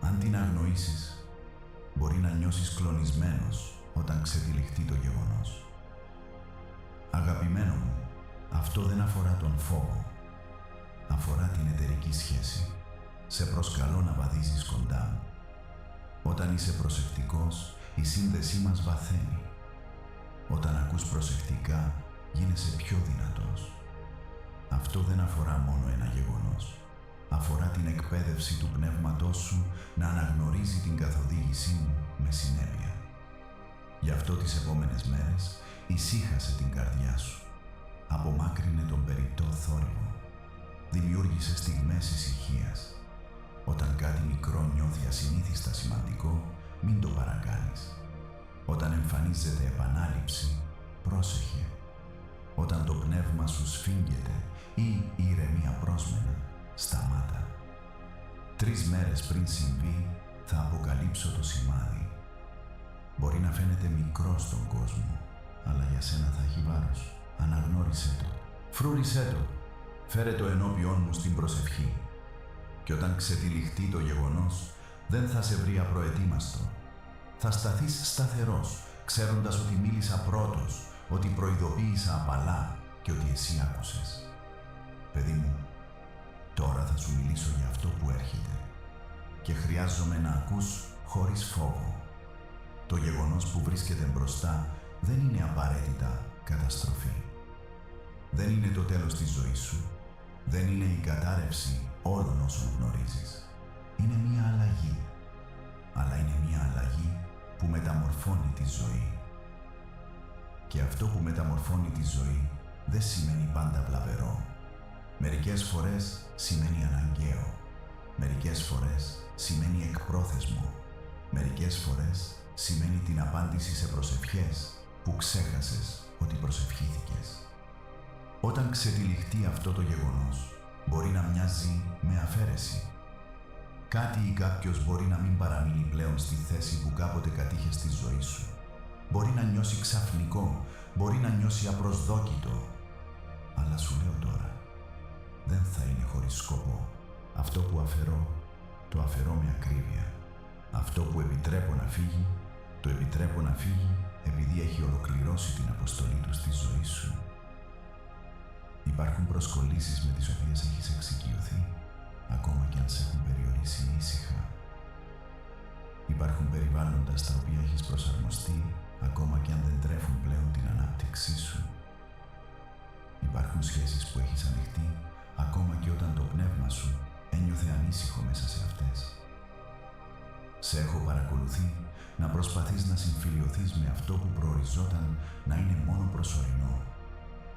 Αν την αγνοήσεις, μπορεί να νιώσεις κλονισμένος όταν ξετυλιχτεί το γεγονός. Αγαπημένο μου, αυτό δεν αφορά τον φόβο. Αφορά την εταιρική σχέση. Σε προσκαλώ να βαδίζεις κοντά μου. Όταν είσαι προσεκτικός, η σύνδεσή μας βαθαίνει. Όταν ακούς προσεκτικά, γίνεσαι πιο δυνατός. Αυτό δεν αφορά μόνο ένα γεγονός. Αφορά την εκπαίδευση του πνεύματός σου να αναγνωρίζει την καθοδήγησή μου με συνέπεια. Γι' αυτό τις επόμενες μέρες ησύχασε την καρδιά σου. Απομάκρυνε τον περιττό θόρυβο. Δημιούργησε στιγμές ησυχίας. Όταν κάτι μικρό νιώθει ασυνήθιστα σημαντικό, μην το παρακάνεις. Όταν εμφανίζεται επανάληψη, πρόσεχε. Όταν το πνεύμα σου σφίγγεται ή η ηρεμία πρόσμενα, σταμάτα. 3 μέρες πριν συμβεί, θα αποκαλύψω το σημάδι. Μπορεί να φαίνεται μικρό στον κόσμο, αλλά για σένα θα έχει βάρος. Αναγνώρισέ το. Φρούρισέ το. Φέρε το ενώπιόν μου στην προσευχή. Και όταν ξετυλιχτεί το γεγονός, δεν θα σε βρει απροετοίμαστο. Θα σταθείς σταθερός, ξέροντας ότι μίλησα πρώτος, ότι προειδοποίησα απαλά και ότι εσύ άκουσες. Παιδί μου, τώρα θα σου μιλήσω για αυτό που έρχεται και χρειάζομαι να ακούς χωρίς φόβο. Το γεγονός που βρίσκεται μπροστά δεν είναι απαραίτητα καταστροφή. Δεν είναι το τέλος της ζωής σου. Δεν είναι η κατάρρευση όλων όσων γνωρίζεις. Είναι μία αλλαγή. Αλλά είναι μία αλλαγή που μεταμορφώνει τη ζωή. Και αυτό που μεταμορφώνει τη ζωή δεν σημαίνει πάντα βλαβερό. Μερικές φορές σημαίνει αναγκαίο. Μερικές φορές σημαίνει εκπρόθεσμο. Μερικές φορές σημαίνει την απάντηση σε προσευχές που ξέχασες ότι προσευχήθηκες. Όταν ξετυλιχτεί αυτό το γεγονός, μπορεί να μοιάζει με αφαίρεση. Κάτι ή κάποιος μπορεί να μην παραμείνει πλέον στη θέση που κάποτε κατήχε στη ζωή σου. Μπορεί να νιώσει ξαφνικό, μπορεί να νιώσει απροσδόκητο. Αλλά σου λέω τώρα, δεν θα είναι χωρίς σκοπό. Αυτό που αφαιρώ, το αφαιρώ με ακρίβεια. Αυτό που επιτρέπω να φύγει, το επιτρέπω να φύγει επειδή έχει ολοκληρώσει την αποστολή του στη ζωή σου. Υπάρχουν προσκολήσεις με τις οποίες έχεις εξοικειωθεί, ακόμα και αν σε έχουν περιορίσει ήσυχα. Υπάρχουν περιβάλλοντα στα οποία έχεις προσαρμοστεί, ακόμα και αν δεν τρέφουν πλέον την ανάπτυξή σου. Υπάρχουν σχέσεις που έχεις ανοιχτεί, ακόμα και όταν το πνεύμα σου ένιωθε ανήσυχο μέσα σε αυτές. Σε έχω παρακολουθεί να προσπαθείς να συμφιλιωθείς με αυτό που προοριζόταν να είναι μόνο προσωρινό.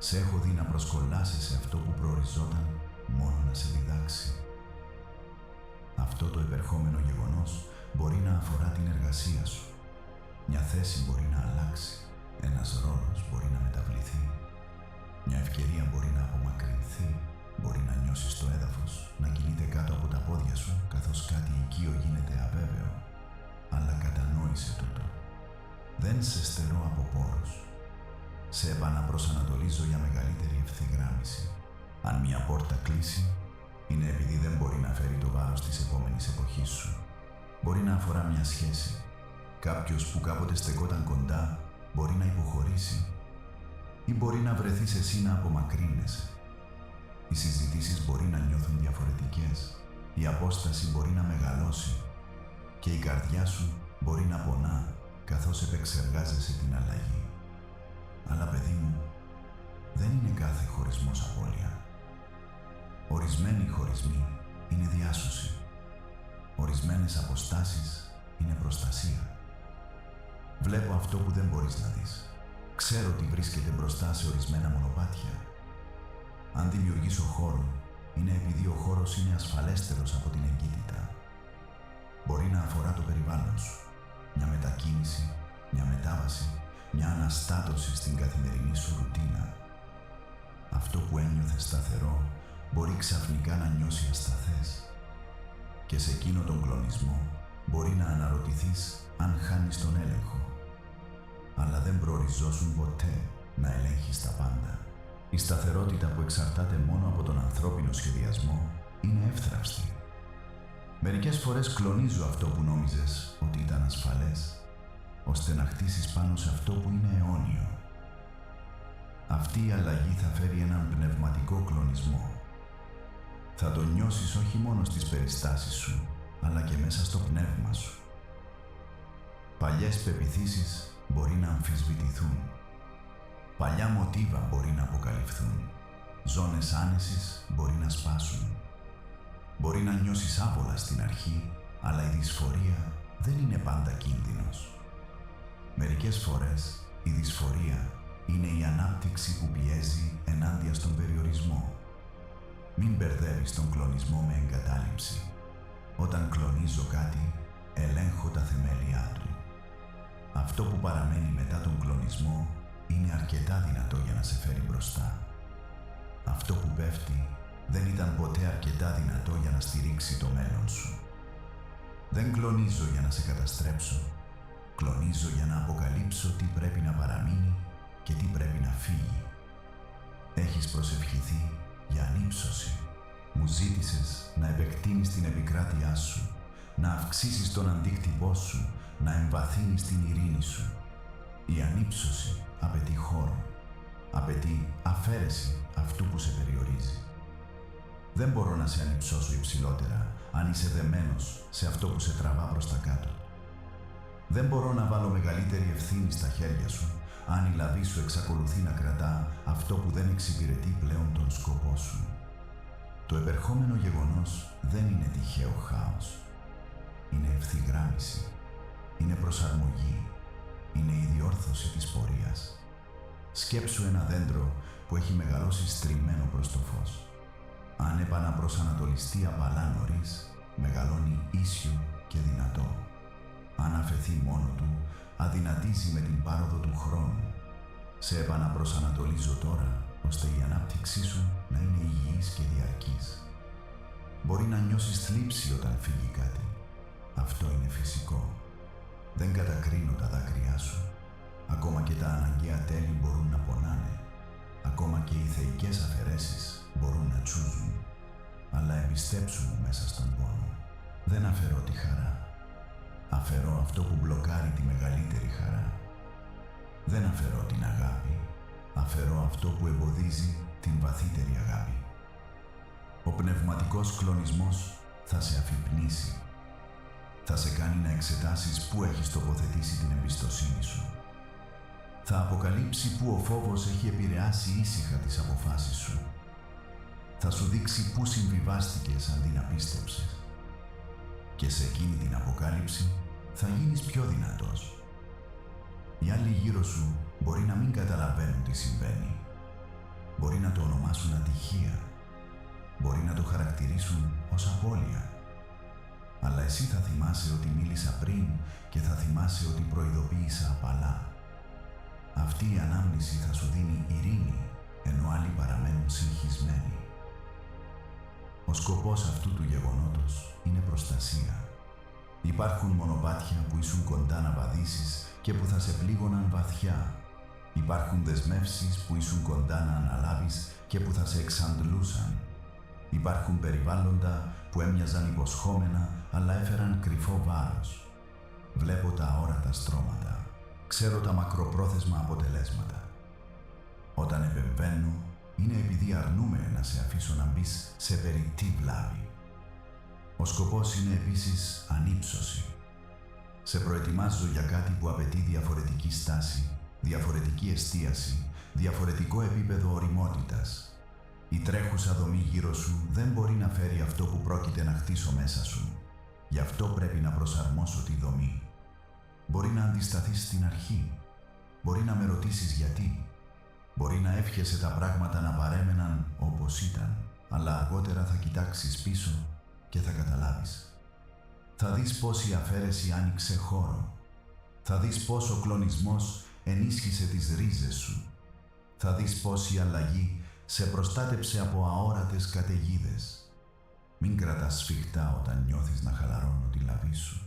Σε έχω δει να προσκολάσεις σε αυτό που προοριζόταν μόνο να σε διδάξει. Αυτό το επερχόμενο γεγονός μπορεί να αφορά την εργασία σου. Μια θέση μπορεί να αλλάξει, ένας ρόλος μπορεί να μεταβληθεί. Μια ευκαιρία μπορεί να απομακρυνθεί, μπορεί να νιώσεις το έδαφος, να κινείται κάτω από τα πόδια σου, καθώς κάτι οικείο γίνεται αβέβαιο. Αλλά κατανόησε τούτο. Δεν σε στερώ από πόρους. Σε επαναπροσανατολίζω για μεγαλύτερη ευθυγράμμιση. Αν μια πόρτα κλείσει, είναι επειδή δεν μπορεί να φέρει το βάρος της επόμενης εποχής σου. Μπορεί να αφορά μια σχέση. Κάποιος που κάποτε στεκόταν κοντά μπορεί να υποχωρήσει. Ή μπορεί να βρεθείς εσύ να απομακρύνεσαι. Οι συζητήσεις μπορεί να νιώθουν διαφορετικές. Η απόσταση μπορεί να μεγαλώσει. Και η καρδιά σου μπορεί να πονά καθώς επεξεργάζεσαι την αλλαγή. Αλλά παιδί μου, δεν είναι κάθε χωρισμός απώλεια. Ορισμένοι χωρισμοί είναι διάσωση. Ορισμένες αποστάσεις είναι προστασία. Βλέπω αυτό που δεν μπορείς να δεις. Ξέρω τι βρίσκεται μπροστά σε ορισμένα μονοπάτια. Αν δημιουργήσω χώρο, είναι επειδή ο χώρος είναι ασφαλέστερος από την εγκύτητα. Μπορεί να αφορά το περιβάλλον σου, μια μετακίνηση, μια μετάβαση, μια αναστάτωση στην καθημερινή σου ρουτίνα. Αυτό που ένιωθες σταθερό μπορεί ξαφνικά να νιώσει ασταθές. Και σε εκείνο τον κλονισμό μπορεί να αναρωτηθείς αν χάνεις τον έλεγχο. Αλλά δεν προοριζόσουν ποτέ να ελέγχεις τα πάντα. Η σταθερότητα που εξαρτάται μόνο από τον ανθρώπινο σχεδιασμό είναι εύθραυστη. Μερικές φορές κλονίζω αυτό που νόμιζες ότι ήταν ασφαλές, ώστε να χτίσεις πάνω σε αυτό που είναι αιώνιο. Αυτή η αλλαγή θα φέρει έναν πνευματικό κλονισμό. Θα το νιώσεις όχι μόνο στις περιστάσεις σου, αλλά και μέσα στο πνεύμα σου. Παλιές πεποιθήσεις μπορεί να αμφισβητηθούν. Παλιά μοτίβα μπορεί να αποκαλυφθούν. Ζώνες άνεσης μπορεί να σπάσουν. Μπορεί να νιώσεις άβολα στην αρχή, αλλά η δυσφορία δεν είναι πάντα κίνδυνος. Μερικές φορές η δυσφορία είναι η ανάπτυξη που πιέζει ενάντια στον περιορισμό. Μην μπερδεύεις τον κλονισμό με εγκατάλειψη. Όταν κλονίζω κάτι, ελέγχω τα θεμέλια του. Αυτό που παραμένει μετά τον κλονισμό είναι αρκετά δυνατό για να σε φέρει μπροστά. Αυτό που πέφτει δεν ήταν ποτέ αρκετά δυνατό για να στηρίξει το μέλλον σου. Δεν κλονίζω για να σε καταστρέψω. Κλονίζω για να αποκαλύψω τι πρέπει να παραμείνει και τι πρέπει να φύγει. Έχεις προσευχηθεί για ανύψωση. Μου ζήτησες να επεκτείνεις την επικράτειά σου, να αυξήσεις τον αντίκτυπό σου, να εμβαθύνεις την ειρήνη σου. Η ανύψωση απαιτεί χώρο, απαιτεί αφαίρεση αυτού που σε περιορίζει. Δεν μπορώ να σε ανυψώσω υψηλότερα αν είσαι δεμένος σε αυτό που σε τραβά προς τα κάτω. Δεν μπορώ να βάλω μεγαλύτερη ευθύνη στα χέρια σου αν η λαβή σου εξακολουθεί να κρατά αυτό που δεν εξυπηρετεί πλέον τον σκοπό σου. Το επερχόμενο γεγονός δεν είναι τυχαίο χάος. Είναι ευθυγράμμιση. Είναι προσαρμογή. Είναι η διόρθωση της πορείας. Σκέψου ένα δέντρο που έχει μεγαλώσει στριμμένο προς το φως. Αν επαναπροσανατολιστεί απαλά νωρίς, μεγαλώνει ίσιο και δυνατό. Αν αφαιθεί μόνο του, αδυνατίζει με την πάροδο του χρόνου. Σε επαναπροσανατολίζω τώρα, ώστε η ανάπτυξή σου να είναι υγιής και διαρκής. Μπορεί να νιώσεις θλίψη όταν φύγει κάτι. Αυτό είναι φυσικό. Δεν κατακρίνω τα δάκρυά σου. Ακόμα και τα αναγκαία τέλη μπορούν να πονάνε. Ακόμα και οι θεϊκές αφαιρέσεις μπορούν να τσούζουν. Αλλά εμπιστέψου μου μέσα στον πόνο. Δεν αφαιρώ τη χαρά. Αφαιρώ αυτό που μπλοκάρει τη μεγαλύτερη χαρά. Δεν αφαιρώ την αγάπη. Αφαιρώ αυτό που εμποδίζει την βαθύτερη αγάπη. Ο πνευματικός κλονισμός θα σε αφυπνίσει. Θα σε κάνει να εξετάσεις πού έχεις τοποθετήσει την εμπιστοσύνη σου. Θα αποκαλύψει πού ο φόβος έχει επηρεάσει ήσυχα τις αποφάσεις σου. Θα σου δείξει πού συμβιβάστηκες αντί να πίστεψες. Και σε εκείνη την αποκάλυψη θα γίνεις πιο δυνατός. Οι άλλοι γύρω σου μπορεί να μην καταλαβαίνουν τι συμβαίνει. Μπορεί να το ονομάσουν ατυχία. Μπορεί να το χαρακτηρίσουν ως απώλεια. Αλλά εσύ θα θυμάσαι ότι μίλησα πριν και θα θυμάσαι ότι προειδοποίησα απαλά. Αυτή η ανάμνηση θα σου δίνει ειρήνη, ενώ άλλοι παραμένουν συγχυσμένοι. Ο σκοπός αυτού του γεγονότος είναι προστασία. Υπάρχουν μονοπάτια που ήσουν κοντά να βαδίσεις και που θα σε πλήγωναν βαθιά. Υπάρχουν δεσμεύσεις που ήσουν κοντά να αναλάβεις και που θα σε εξαντλούσαν. Υπάρχουν περιβάλλοντα που έμοιαζαν υποσχόμενα αλλά έφεραν κρυφό βάρος. Βλέπω τα αόρατα στρώματα. Ξέρω τα μακροπρόθεσμα αποτελέσματα. Όταν επεμβαίνω, είναι επειδή αρνούμαι να σε αφήσω να μπεις σε περιττή βλάβη. Ο σκοπός είναι επίσης ανύψωση. Σε προετοιμάζω για κάτι που απαιτεί διαφορετική στάση, διαφορετική εστίαση, διαφορετικό επίπεδο ωριμότητας. Η τρέχουσα δομή γύρω σου δεν μπορεί να φέρει αυτό που πρόκειται να χτίσω μέσα σου. Γι' αυτό πρέπει να προσαρμόσω τη δομή. Μπορεί να αντισταθείς στην αρχή. Μπορεί να με ρωτήσεις γιατί. Μπορεί να εύχεσαι τα πράγματα να παρέμεναν όπως ήταν, αλλά αργότερα θα κοιτάξεις πίσω και θα καταλάβεις. Θα δεις πώς η αφαίρεση άνοιξε χώρο. Θα δεις πώς ο κλονισμός ενίσχυσε τις ρίζες σου. Θα δεις πώς η αλλαγή σε προστάτεψε από αόρατες καταιγίδες. Μην κρατάς σφιχτά όταν νιώθεις να χαλαρώνω τη λαβή σου.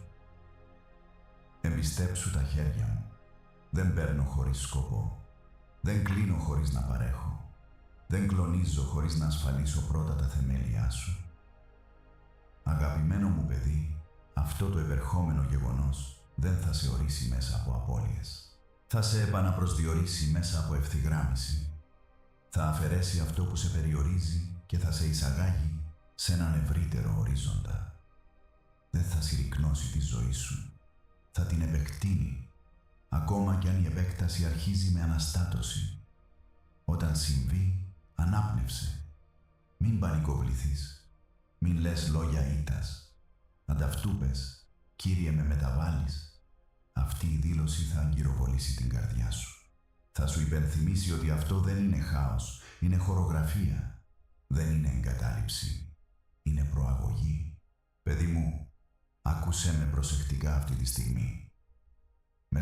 Εμπιστέψου τα χέρια μου. Δεν παίρνω χωρίς σκοπό. Δεν κλείνω χωρίς να παρέχω. Δεν κλονίζω χωρίς να ασφαλίσω πρώτα τα θεμέλια σου. Αγαπημένο μου παιδί, αυτό το επερχόμενο γεγονός δεν θα σε ορίσει μέσα από απώλειες. Θα σε επαναπροσδιορίσει μέσα από ευθυγράμμιση. Θα αφαιρέσει αυτό που σε περιορίζει και θα σε εισαγάγει σε έναν ευρύτερο ορίζοντα. Δεν θα συρρικνώσει τη ζωή σου. Θα την επεκτείνει, ακόμα κι αν η επέκταση αρχίζει με αναστάτωση. Όταν συμβεί, ανάπνευσε. Μην πανικοβληθείς. Μην λες λόγια ήττας. Ανταυτού πες, Κύριε με μεταβάλεις. Αυτή η δήλωση θα αγκυροβολήσει την καρδιά σου. Θα σου υπενθυμίσει ότι αυτό δεν είναι χάος, είναι χορογραφία. Δεν είναι εγκατάλειψη, είναι προαγωγή. Παιδί μου, άκουσέ με προσεκτικά αυτή τη στιγμή.